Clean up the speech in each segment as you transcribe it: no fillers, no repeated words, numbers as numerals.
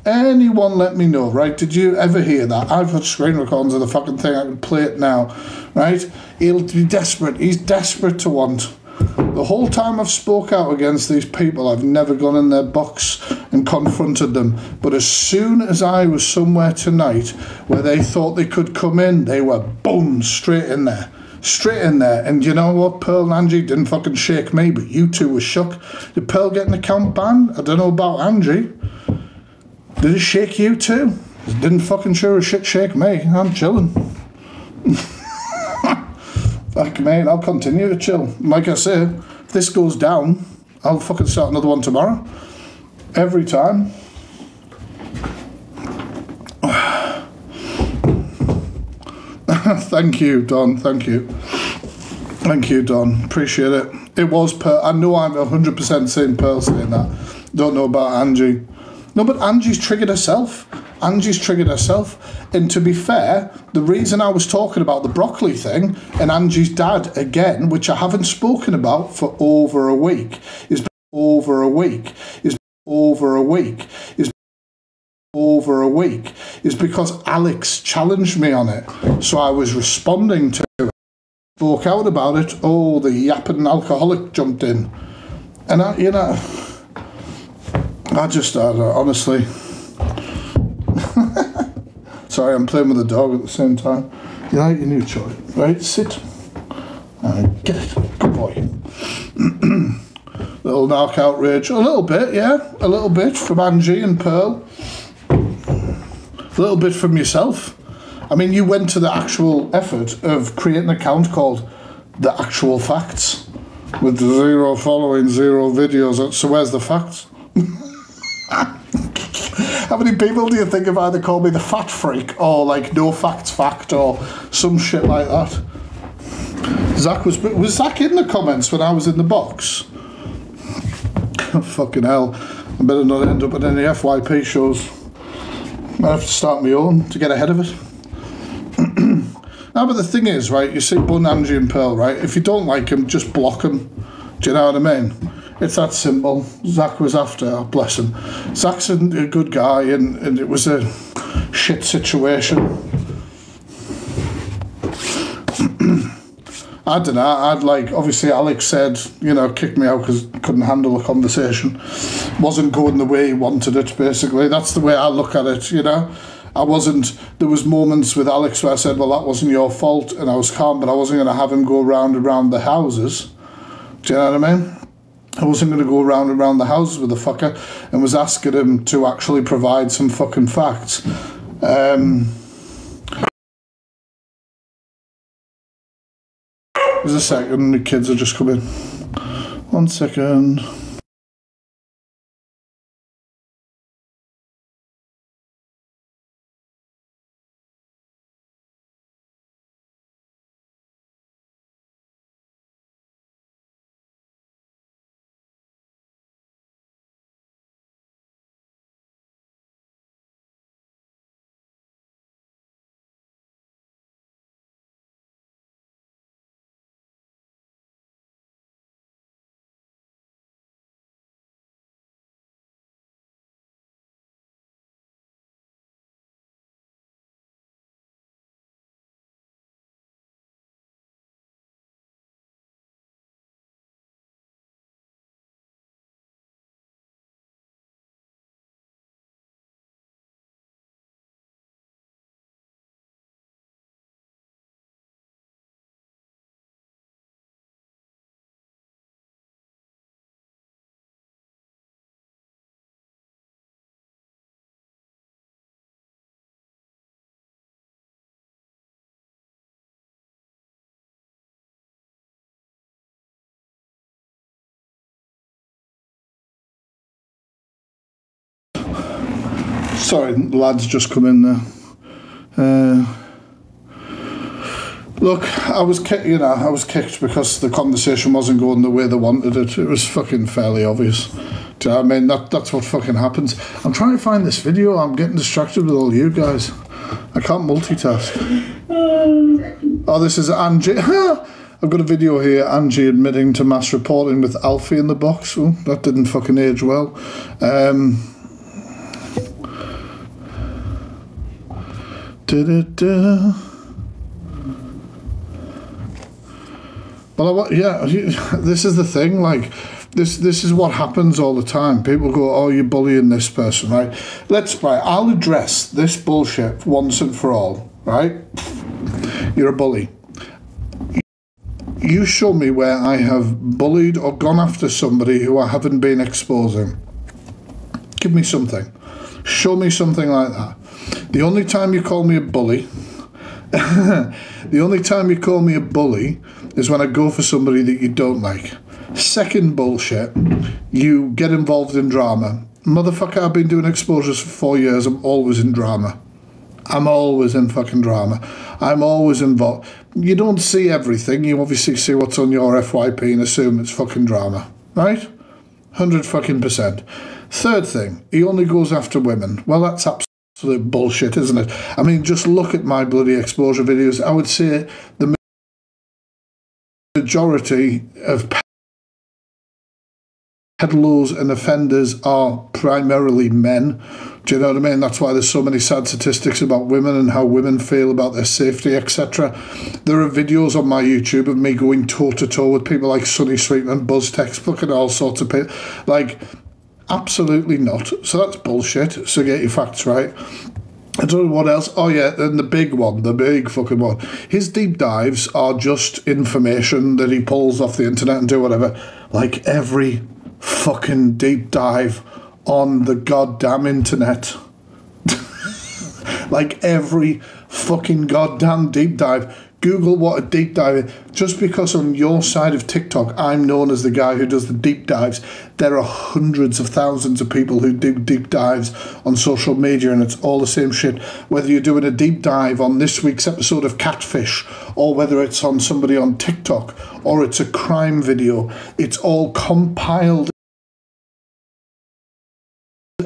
Anyone let me know, right? Did you ever hear that? I've got screen recordings of the fucking thing. I can play it now, right? He'll be desperate. He's desperate to want. The whole time I've spoke out against these people, I've never gone in their box and confronted them. But as soon as I was somewhere tonight where they thought they could come in, they were boom, straight in there. Straight in there. And you know what? Pearl and Angie didn't fucking shake me, but you two were shook. Did Pearl get an account ban? I don't know about Angie. Did it shake you too? It didn't fucking sure as shit shake me. I'm chilling. Fuck mate, I'll continue to chill. Like I say, if this goes down, I'll fucking start another one tomorrow. Every time. Thank you, Don. Thank you. Thank you, Don. Appreciate it. It was Pearl. I know I'm 100% saying Pearl saying that. Don't know about Angie. No, but Angie's triggered herself. Angie's triggered herself. And to be fair, the reason I was talking about the broccoli thing and Angie's dad again, which I haven't spoken about for over a week, is because Alex challenged me on it. So I was responding to it, spoke out about it. Oh, the yapping alcoholic jumped in. And I just, honestly, sorry, I'm playing with the dog at the same time. You like your new toy, right? Sit. Get it. Good boy. Little knockout rage. A little bit, yeah. A little bit from Angie and Pearl. A little bit from yourself. I mean, you went to the actual effort of creating an account called The Actual Facts with 0 following, 0 videos. So where's the facts? How many people do you think have either called me the fat freak or like no facts fact or some shit like that? Zach was Zach in the comments when I was in the box? Fucking hell. I better not end up at any FYP shows. I have to start my own to get ahead of it. Now, but the thing is, right, you see Bun, Angie and Pearl, right? If you don't like them, just block them. Do you know what I mean? It's that simple. Zach was after, oh, bless him. Zach's a good guy, and it was a shit situation. I don't know, obviously Alex said, you know, kicked me out because couldn't handle the conversation. Wasn't going the way he wanted it, basically. That's the way I look at it, you know. There was moments with Alex where I said, well, that wasn't your fault, and I was calm, but I wasn't going to have him go round and round the houses. Do you know what I mean? I wasn't going to go round and round the houses with the fucker, and was asking him to actually provide some fucking facts. There's a second, the kids are just coming. 1 second. Sorry, lads just come in there. Look, I was kicked because the conversation wasn't going the way they wanted it. It was fucking fairly obvious. Do you know what I mean? That's what fucking happens. I'm trying to find this video. I'm getting distracted with all you guys. I can't multitask. Oh, this is Angie. I've got a video here. Angie admitting to mass reporting with Alfie in the box. Oh, that didn't fucking age well. Da-da-da. Well, yeah, this is the thing, like, this is what happens all the time. People go, oh, you're bullying this person, right? I'll address this bullshit once and for all, right? You're a bully. You show me where I have bullied or gone after somebody who I haven't been exposing. Give me something. Show me something like that. The only time you call me a bully, the only time you call me a bully is when I go for somebody that you don't like. Second bullshit, you get involved in drama. Motherfucker, I've been doing exposures for 4 years. I'm always in drama. I'm always in fucking drama. I'm always involved. You don't see everything. You obviously see what's on your FYP and assume it's fucking drama. Right? 100%. Third thing, he only goes after women. Well, that's absolute bullshit, isn't it? I mean, just look at my bloody exposure videos. I would say the majority of peddlers and offenders are primarily men. Do you know what I mean? That's why there's so many sad statistics about women and how women feel about their safety, etc. There are videos on my YouTube of me going toe-to-toe with people like Sunny Sweetman, BuzzText, fucking all sorts of people. Like, absolutely not. So that's bullshit. So get your facts right. I don't know what else. Oh yeah, and the big one, the big fucking one. His deep dives are just information that he pulls off the internet and do whatever. Like every fucking deep dive on the goddamn internet. Like every fucking goddamn deep dive. Google what a deep dive is. Just because on your side of TikTok I'm known as the guy who does the deep dives, there are hundreds of thousands of people who do deep dives on social media, and it's all the same shit. Whether you're doing a deep dive on this week's episode of Catfish, or whether it's on somebody on TikTok, or it's a crime video, it's all compiled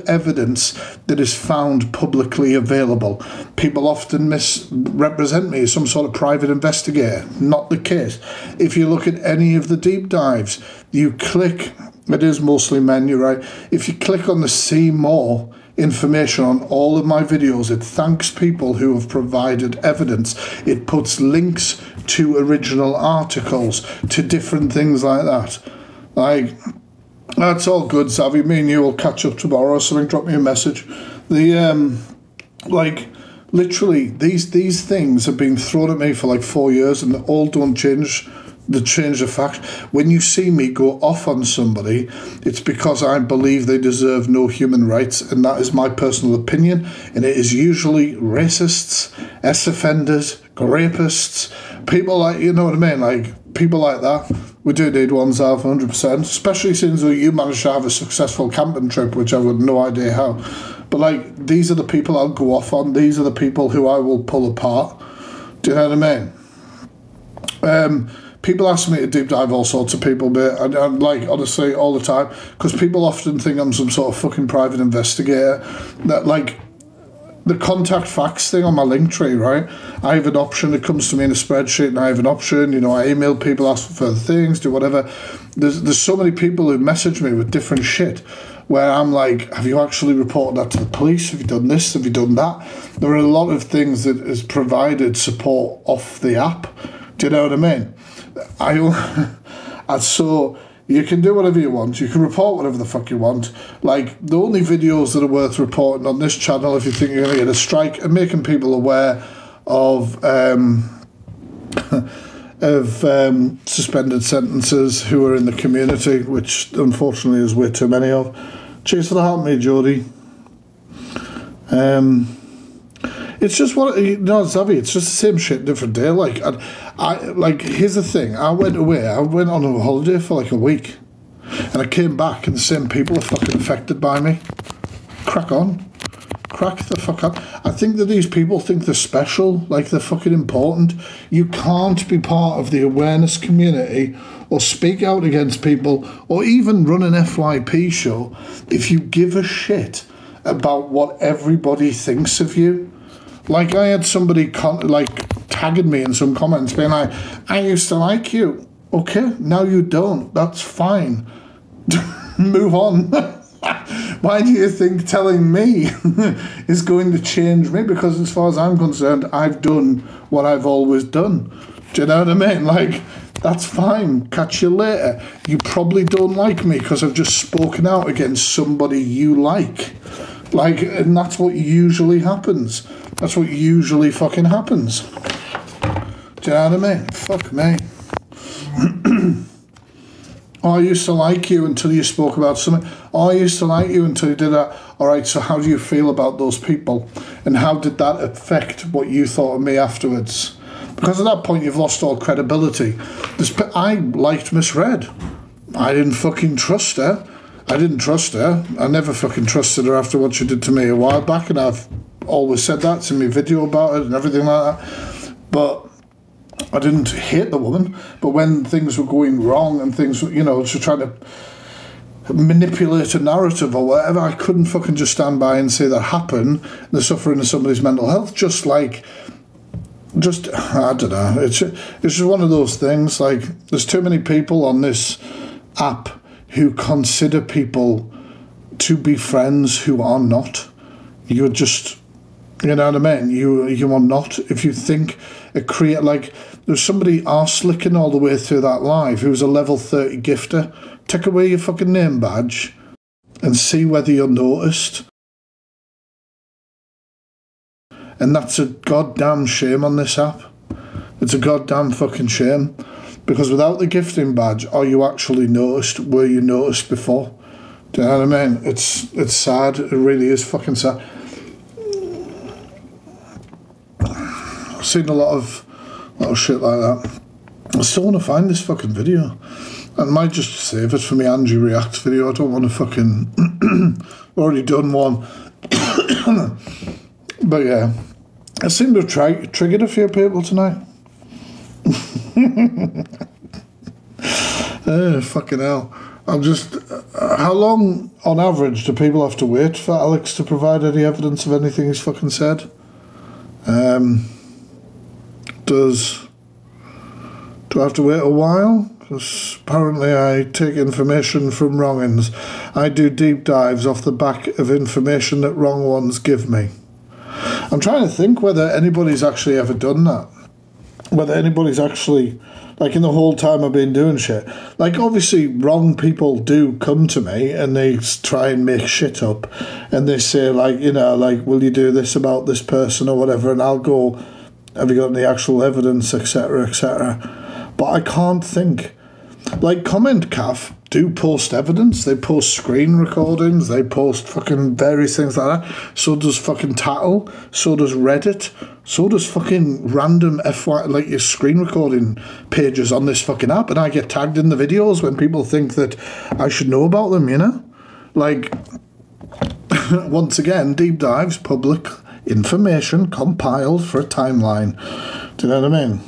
evidence that is found publicly available. People often misrepresent me as some sort of private investigator. Not the case. If you look at any of the deep dives, you click, it is mostly men, you're right. If you click on the see more information on all of my videos, it thanks people who have provided evidence. It puts links to original articles, to different things like that. Like, that's all good, Savvy. Me and you will catch up tomorrow or something. Drop me a message. Like, literally, these things have been thrown at me for like 4 years, and they all don't change the fact. When you see me go off on somebody, it's because I believe they deserve no human rights, and that is my personal opinion. And it is usually racists, ex-offenders, rapists, people like, you know what I mean, like people like that. We do need ones out 100%, especially since you managed to have a successful camping trip, which I would no idea how. But like, these are the people I'll go off on. These are the people who I will pull apart. Do you know what I mean? People ask me to deep dive all sorts of people, but I'm like, honestly, all the time, because people often think I'm some sort of fucking private investigator. That, like, the contact facts thing on my Linktree, right? I have an option that comes to me in a spreadsheet, and I have an option, you know, I email people, ask for further things, do whatever. There's so many people who message me with different shit, where I'm like, have you actually reported that to the police? Have you done this? Have you done that? There are a lot of things that is provided support off the app. Do you know what I mean? And so you can do whatever you want. You can report whatever the fuck you want. Like, the only videos that are worth reporting on this channel, if you think you're going to get a strike, are making people aware of suspended sentences who are in the community, which unfortunately is way too many of. Cheers for the heart, mate, Jody. It's just what, you know, Zavvy, it's just the same shit, different day. Like, like, here's the thing. I went away. I went on a holiday for like a week, and I came back, and the same people are fucking affected by me. Crack on. Crack the fuck up. I think that these people think they're special, like they're fucking important. You can't be part of the awareness community or speak out against people or even run an FYP show if you give a shit about what everybody thinks of you. Like, I had somebody tagging me in some comments being like, I used to like you. Okay, now you don't. That's fine. Move on. Why do you think telling me is going to change me? Because as far as I'm concerned, I've done what I've always done. Do you know what I mean? Like, that's fine. Catch you later. You probably don't like me because I've just spoken out against somebody you like. Like, and that's what usually happens. That's what usually fucking happens. Do you know what I mean? Fuck me. Oh, I used to like you until you spoke about something. Oh, I used to like you until you did that. All right, so how do you feel about those people? And how did that affect what you thought of me afterwards? Because at that point, you've lost all credibility. I liked Miss Red. I didn't fucking trust her. I didn't trust her. I never fucking trusted her after what she did to me a while back, and I've always said that. It's in my video about it and everything like that. But I didn't hate the woman, but when things were going wrong and things, you know, she trying to manipulate a narrative or whatever, I couldn't fucking just stand by and say that happened. They're suffering of somebody's mental health, I don't know. It's just one of those things. Like, there's too many people on this app who consider people to be friends who are not. You're just, you know what I mean? You are not. If you think like, there's somebody arse-licking all the way through that live who's a level 30 gifter. Take away your fucking name badge and see whether you're noticed. And that's a goddamn shame on this app. It's a goddamn fucking shame. Because without the gifting badge, are you actually noticed? Were you noticed before? Do you know what I mean? It's sad. It really is fucking sad. I've seen a lot of shit like that. I still want to find this fucking video. I might just save it for my Angie Reacts video. I don't want to fucking... already done one. But yeah, I seem to have triggered a few people tonight. Fucking hell. I'm just... how long, on average, do people have to wait for Alex to provide any evidence of anything he's fucking said? Do I have to wait a while? Because apparently I take information from wrong-uns. I do deep dives off the back of information that wrong ones give me. I'm trying to think whether anybody's actually ever done that. Whether anybody's actually, like, in the whole time I've been doing shit. Like, obviously, wrong people do come to me and they try and make shit up. And they say, like, you know, like, will you do this about this person or whatever? And I'll go, have you got any actual evidence, etc., etc. But I can't think. Like, Comment Caf do post evidence. They post screen recordings. They post fucking various things like that. So does fucking Tattle. So does Reddit. So does fucking random like, your screen recording pages on this fucking app. And I get tagged in the videos when people think that I should know about them, you know? Like, once again, deep dives, public information compiled for a timeline. Do you know what I mean?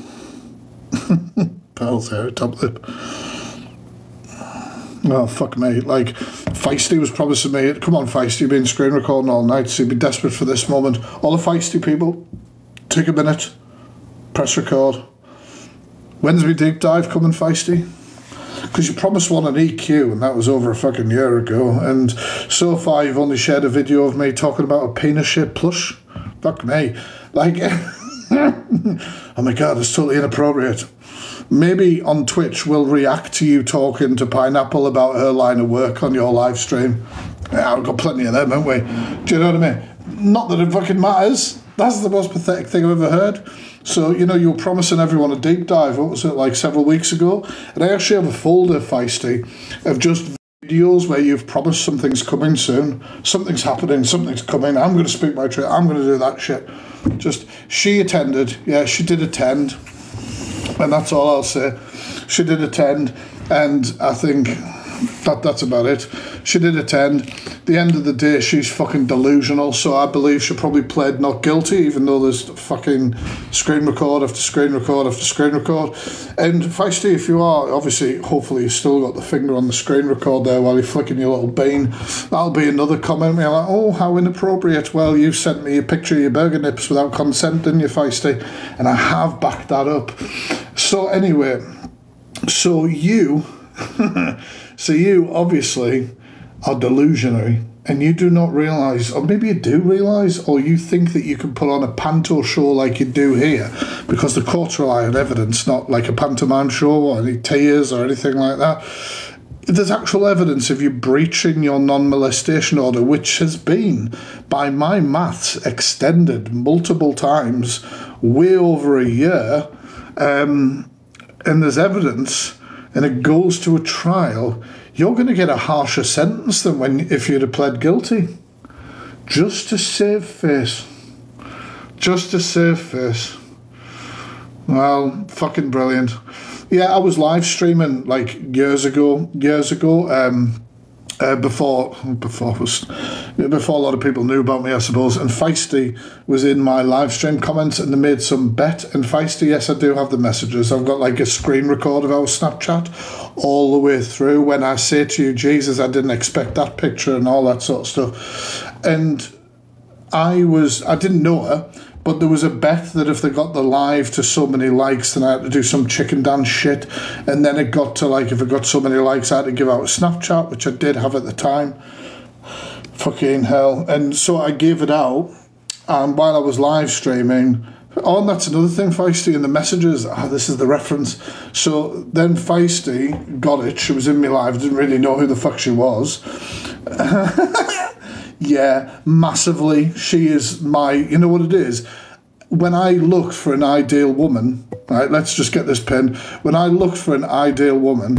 Pearl's hair, top lip. Oh, fuck me. Like, Feisty was promising me, come on, Feisty, you've been screen recording all night, so you'd be desperate for this moment. All the Feisty people, take a minute, press record. When's my deep dive coming, Feisty? Because you promised one on EQ, and that was over a fucking year ago, and so far you've only shared a video of me talking about a penis-shaped plush. Fuck me. Like, oh my god, it's totally inappropriate. Maybe on Twitch we'll react to you talking to Pineapple about her line of work on your live stream. Yeah, we've got plenty of them, haven't we? Do you know what I mean? Not that it fucking matters. That's the most pathetic thing I've ever heard. So, you know, you were promising everyone a deep dive, what was it, like several weeks ago? And I actually have a folder, Feisty, of just videos where you've promised something's coming soon. Something's happening, something's coming. I'm going to speak my truth. I'm going to do that shit. Just, she attended. Yeah, she did attend. And that's all I'll say. She did attend, and I think that's about it. She did attend. At the end of the day, she's fucking delusional, so I believe she probably pled not guilty, even though there's fucking screen record after screen record after screen record. And Feisty, if you are, obviously, hopefully you still got the finger on the screen record there while you're flicking your little bean. That'll be another comment. You're like, oh, how inappropriate. Well, you sent me a picture of your burger nips without consent, didn't you, Feisty? And I have backed that up. So anyway, so you obviously are delusionary, and you do not realise, or maybe you do realise, or you think that you can put on a panto show like you do here, because the courts rely on evidence, not like a pantomime show or any tears or anything like that. There's actual evidence of you breaching your non-molestation order, which has been, by my maths, extended multiple times, way over a year, and there's evidence, and it goes to a trial. You're going to get a harsher sentence than if you'd have pled guilty. Just to save face. Just to save face. Well, fucking brilliant. Yeah, I was live streaming like years ago, before a lot of people knew about me, I suppose. And Feisty was in my live stream comments, and they made some bet. And Feisty, yes, I do have the messages. I've got like a screen record of our Snapchat all the way through. When I say to you, Jesus, I didn't expect that picture and all that sort of stuff. And I didn't know her, but there was a bet that if they got the live to so many likes, then I had to do some chicken dance shit. And then it got to like, if it got so many likes, I had to give out a Snapchat, which I did have at the time. Fucking hell. And so I gave it out, and while I was live streaming, oh, and that's another thing, Feisty, in the messages, this is the reference. So then Feisty got it, she was in my live, didn't really know who the fuck she was. Yeah, massively. She is my, you know what it is? When I looked for an ideal woman, right, let's just get this pin. When I looked for an ideal woman,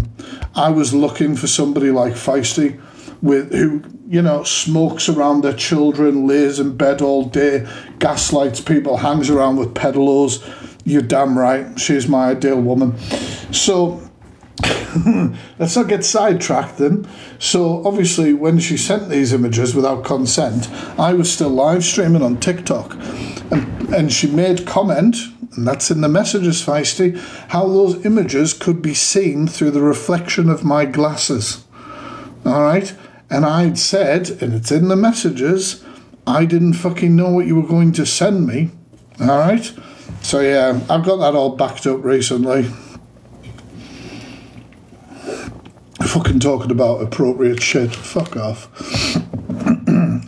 I was looking for somebody like Feisty, who, you know, smokes around their children, lays in bed all day, gaslights people, hangs around with pedalos. You're damn right, she's my ideal woman. So let's not get sidetracked then. So obviously when she sent these images without consent, I was still live streaming on TikTok, and she made comment, and that's in the messages, Feisty, how those images could be seen through the reflection of my glasses. All right? And I'd said, and it's in the messages, I didn't fucking know what you were going to send me. All right? So yeah, I've got that all backed up recently. Fucking talking about appropriate shit. Fuck off.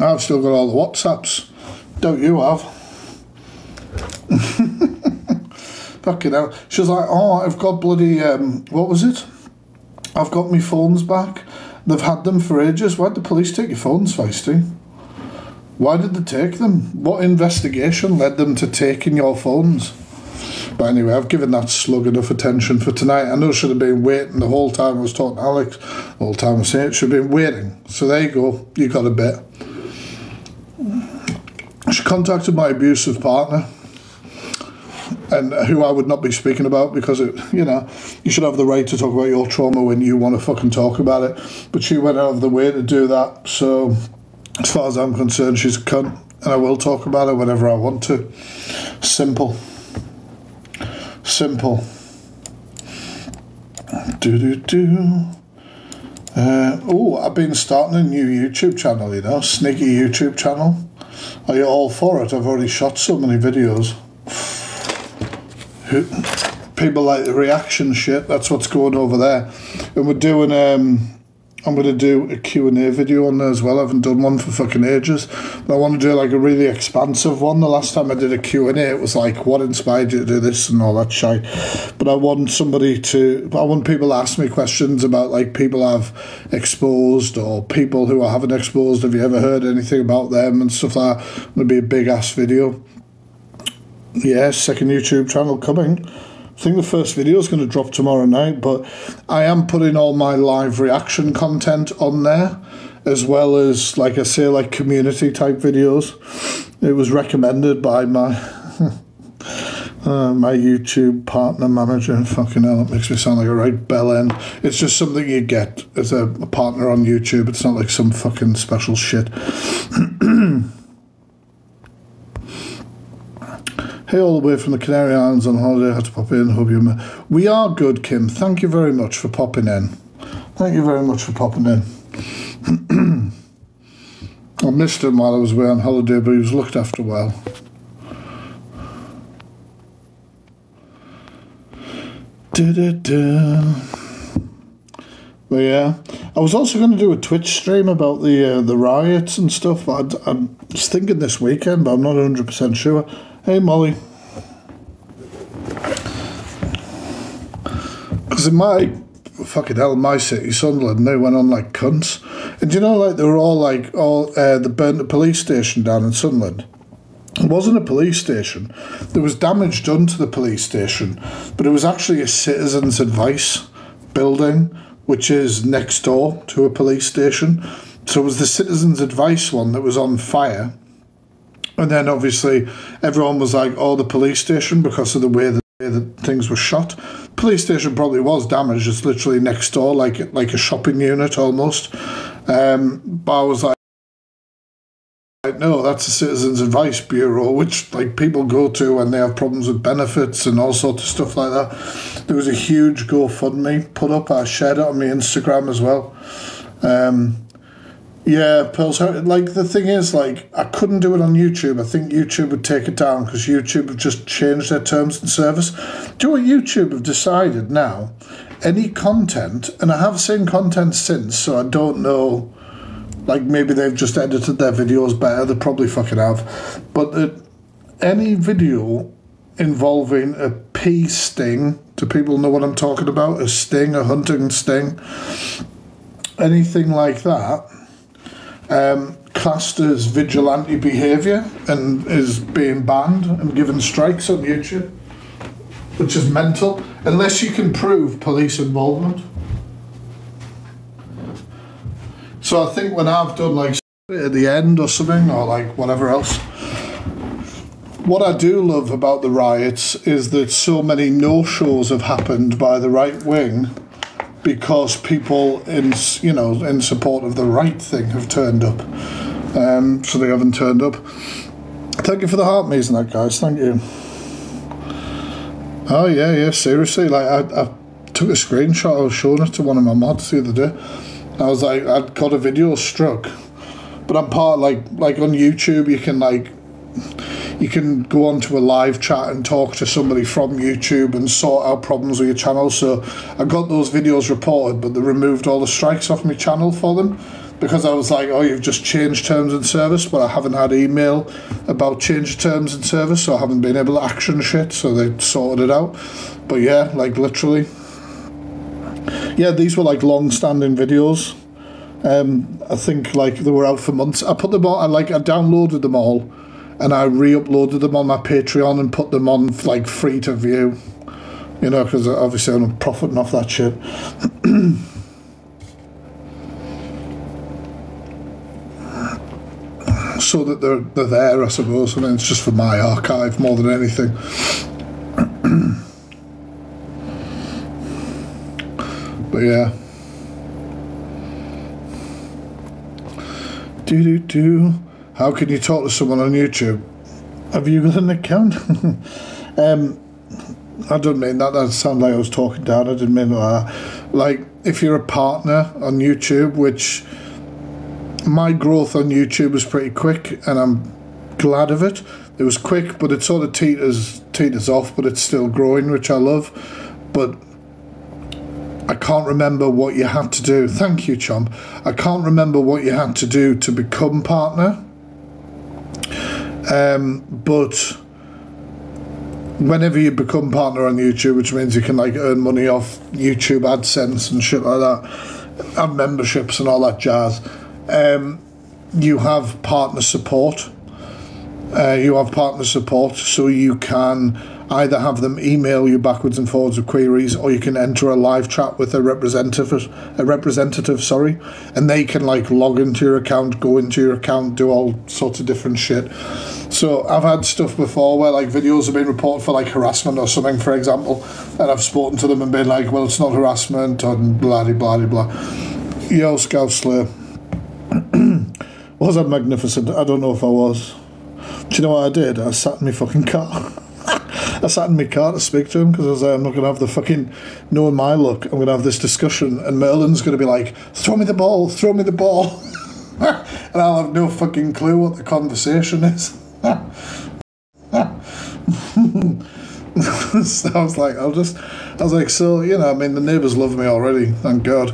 I've still got all the WhatsApps. Don't you have? Fucking hell. She was like, oh, I've got bloody, what was it? I've got my phones back. They've had them for ages. Why did the police take your phones, Feisty? Why did they take them? What investigation led them to taking your phones? But anyway, I've given that slug enough attention for tonight. I know I should have been waiting the whole time I was talking to Alex. The whole time I was saying it, should have been waiting. So there you go. You got a bit. She contacted my abusive partner, and who I would not be speaking about, because it, you know, you should have the right to talk about your trauma when you want to fucking talk about it. But she went out of the way to do that. So as far as I'm concerned, she's a cunt, and I will talk about it whenever I want to. Simple. Simple. Oh, I've been starting a new YouTube channel, you know, sneaky YouTube channel. Are you all for it? I've already shot so many videos. People like the reaction shit. That's what's going over there. And we're doing I'm going to do a Q&A video on there as well. I haven't done one for fucking ages. But I want to do like a really expansive one. The last time I did a Q&A, it was like, what inspired you to do this and all that shit. But I want people to ask me questions about like people I've exposed or people who I haven't exposed. Have you ever heard anything about them and stuff like that? It's going to be a big ass video. Yeah, second YouTube channel coming. I think the first video is going to drop tomorrow night, but I am putting all my live reaction content on there, as well as, like I say, like community type videos. It was recommended by my my YouTube partner manager. Fucking hell, it makes me sound like a right bell end. It's just something you get as a partner on YouTube. It's not like some fucking special shit. Hey, all the way from the Canary Islands on holiday. I had to pop in. Hope you're... We are good, Kim. Thank you very much for popping in. Thank you very much for popping in. I missed him while I was away on holiday, but he was looked after well. But yeah, I was also going to do a Twitch stream about the riots and stuff. But I was thinking this weekend, but I'm not 100% sure. Hey, Molly. Because in my city, Sunderland, they went on like cunts. And you know, like they were all like, they burnt the police station down in Sunderland. It wasn't a police station. There was damage done to the police station, but it was actually a citizens' advice building, which is next door to a police station. So it was the citizens' advice one that was on fire. And then obviously everyone was like, oh, the police station, because of the way that things were shot. Police station probably was damaged. It's literally next door, like a shopping unit almost. But I was like, no, that's the Citizens Advice Bureau, which like people go to when they have problems with benefits and all sorts of stuff like that. There was a huge GoFundMe put up. I shared it on my Instagram as well. Yeah, Pearls, like the thing is, like I couldn't do it on YouTube. I think YouTube would take it down because YouTube have just changed their terms and service. Do you know what YouTube have decided now? Any content, and I have seen content since, so I don't know. Like, maybe they've just edited their videos better. They probably fucking have. But any video involving a pea sting, do people know what I'm talking about? A sting, a hunting sting, anything like that, classed as vigilante behaviour and is being banned and given strikes on YouTube, which is mental, unless you can prove police involvement. So I think when I've done like at the end or something, or like whatever else, what I do love about the riots is that so many no-shows have happened by the right wing because people in support of the right thing have turned up. So they haven't turned up. Thank you for the heart maze and that, guys. Thank you. Oh yeah, seriously. Like I took a screenshot. I was showing it to one of my mods the other day. I was like, I'd got a video struck, but I'm part like on YouTube. You can go onto a live chat and talk to somebody from YouTube and sort out problems with your channel. So I got those videos reported, but they removed all the strikes off my channel for them because I was like, oh, you've just changed terms and service, but I haven't had email about change of terms and service, so I haven't been able to action shit. So they sorted it out. But yeah, like literally. Yeah, these were like long-standing videos. I think like they were out for months. I put them all. I downloaded them all, and I re-uploaded them on my Patreon and put them on like free to view. You know, because obviously I'm profiting off that shit. So that they're there, I suppose. I mean, it's just for my archive more than anything. But yeah. How can you talk to someone on YouTube? Have you got an account? I don't mean that. That sounded like I was talking down. I didn't mean that. Like, if you're a partner on YouTube, which my growth on YouTube was pretty quick, and I'm glad of it. It was quick, but it sort of teeters off, but it's still growing, which I love. But I can't remember what you had to do. Thank you, Chomp. I can't remember what you had to do to become partner. But whenever you become partner on YouTube, which means you can like earn money off YouTube AdSense and shit like that, and memberships and all that jazz, you have partner support. So you can either have them email you backwards and forwards with queries, or you can enter a live chat with a representative, and they can like log into your account, go into your account, do all sorts of different shit. So I've had stuff before where like videos have been reported for like harassment or something, for example, and I've spoken to them and been like, well, it's not harassment, and blah blah blah. Yo, Scout Slayer. Was I magnificent? I don't know if I was. Do you know what I did? I sat in my fucking car. I sat in my car to speak to him because I was like, I'm not going to have the fucking, knowing my luck, I'm going to have this discussion and Merlin's going to be like, throw me the ball. And I'll have no fucking clue what the conversation is. So I was like, so, you know, I mean, the neighbours love me already, thank God.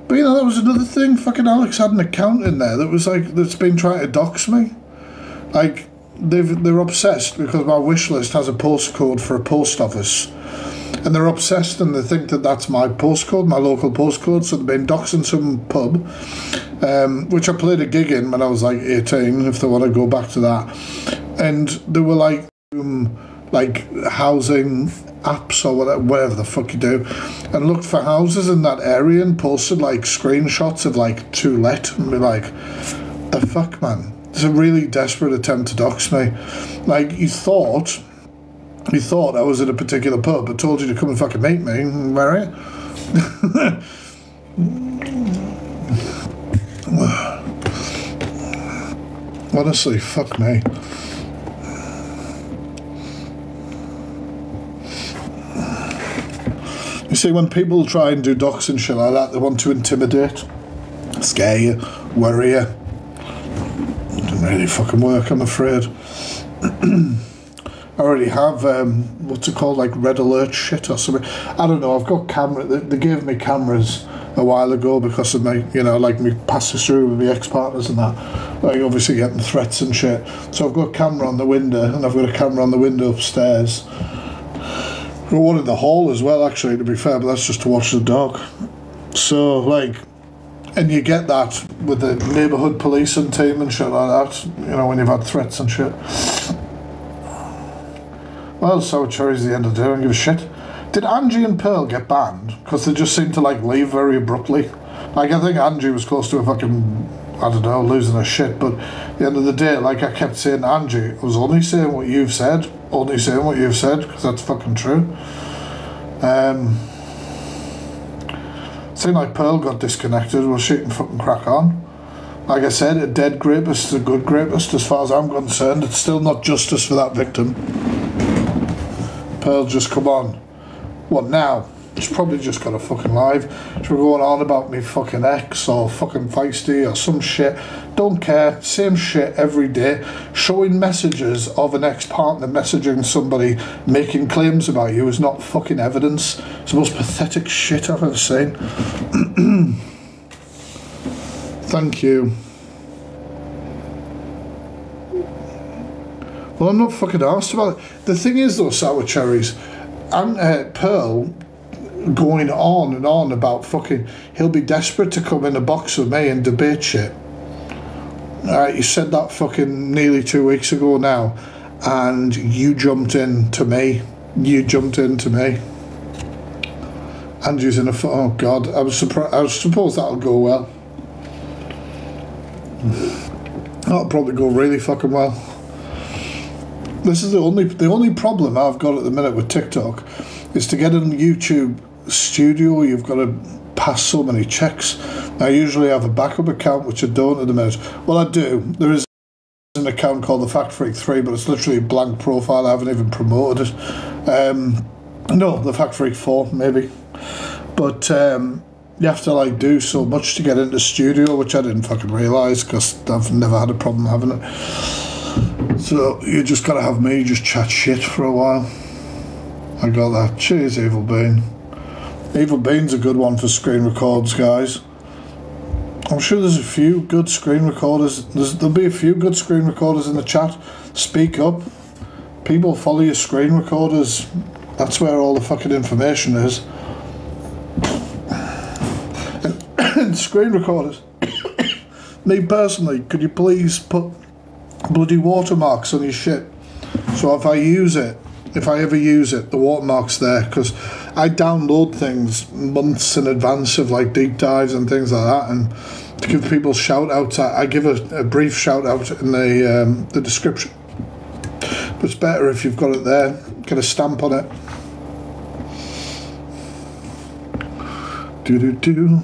But you know, that was another thing. Fucking Alex had an account in there that was like, that's been trying to dox me. Like, they're obsessed because my wish list has a postcode for a post office. And they're obsessed and they think that that's my postcode, my local postcode. So they've been doxing some pub, which I played a gig in when I was like 18, if they want to go back to that. And they were like housing apps or whatever the fuck you do, and looked for houses in that area and posted like screenshots of like to let, and be like, the fuck, man. It's a really desperate attempt to dox me. Like, you thought I was at a particular pub. I told you to come and fucking meet me. Where are you? Honestly, fuck me. You see, when people try and do docs and shit like that, they want to intimidate, scare you, worry you. It doesn't really fucking work, I'm afraid. I already have, what's it called, like red alert shit or something. I don't know, I've got camera. They gave me cameras a while ago because of my, you know, like me passing through with my ex-partners and that. Like, obviously getting threats and shit. So I've got a camera on the window, and I've got a camera on the window upstairs. I've got one in the hall as well, actually, to be fair, but that's just to watch the dog. So, like, and you get that with the neighbourhood policing team and shit like that, you know, when you've had threats and shit. Well, Sour Cherry's the end of the day, I don't give a shit. Did Angie and Pearl get banned? Because they just seemed to, like, leave very abruptly. Like, I think Angie was close to a fucking, I don't know, losing her shit, but at the end of the day, like I kept saying, Angie, I was only saying what you've said, because that's fucking true. Seemed like Pearl got disconnected, well, she can fucking crack on. Like I said, a dead rapist is a good rapist, as far as I'm concerned. It's still not justice for that victim. Pearl, just come on. What now? She's probably just got a fucking live. She's going on about me fucking ex or fucking feisty or some shit. Don't care. Same shit every day. Showing messages of an ex-partner messaging somebody making claims about you is not fucking evidence. It's the most pathetic shit I've ever seen. Thank you. Well, I'm not fucking arsed about it. The thing is, though, Sour Cherries, and Pearl going on and on about fucking, he'll be desperate to come in a box with me and debate shit. Alright, you said that fucking nearly 2 weeks ago now, and you jumped in to me. Andrew's in a oh god, I was surprised. I suppose that'll go well. That'll probably go really fucking well. This is the only problem I've got at the minute with TikTok is to get in YouTube Studio. You've got to pass so many checks. I usually have a backup account, which I don't at the minute. Well, I do. There is an account called the Fact Freak 3, but it's literally a blank profile. I haven't even promoted it. No, the Fact Freak 4 maybe. But you have to like do so much to get into Studio, which I didn't fucking realise because I've never had a problem having it. So you just gotta have me just chat shit for a while. I got that. Cheers, Evil Bean. Evil Bean's a good one for screen records, guys. I'm sure there's a few good screen recorders. There'll be a few good screen recorders in the chat. Speak up. People follow your screen recorders. That's where all the fucking information is. And screen recorders. Me personally, could you please put bloody watermarks on your shit? So if I ever use it, the watermark's there, because I download things months in advance of like deep dives and things like that, and to give people shout outs, I give a brief shout out in the description. But it's better if you've got it there, get a stamp on it. Do.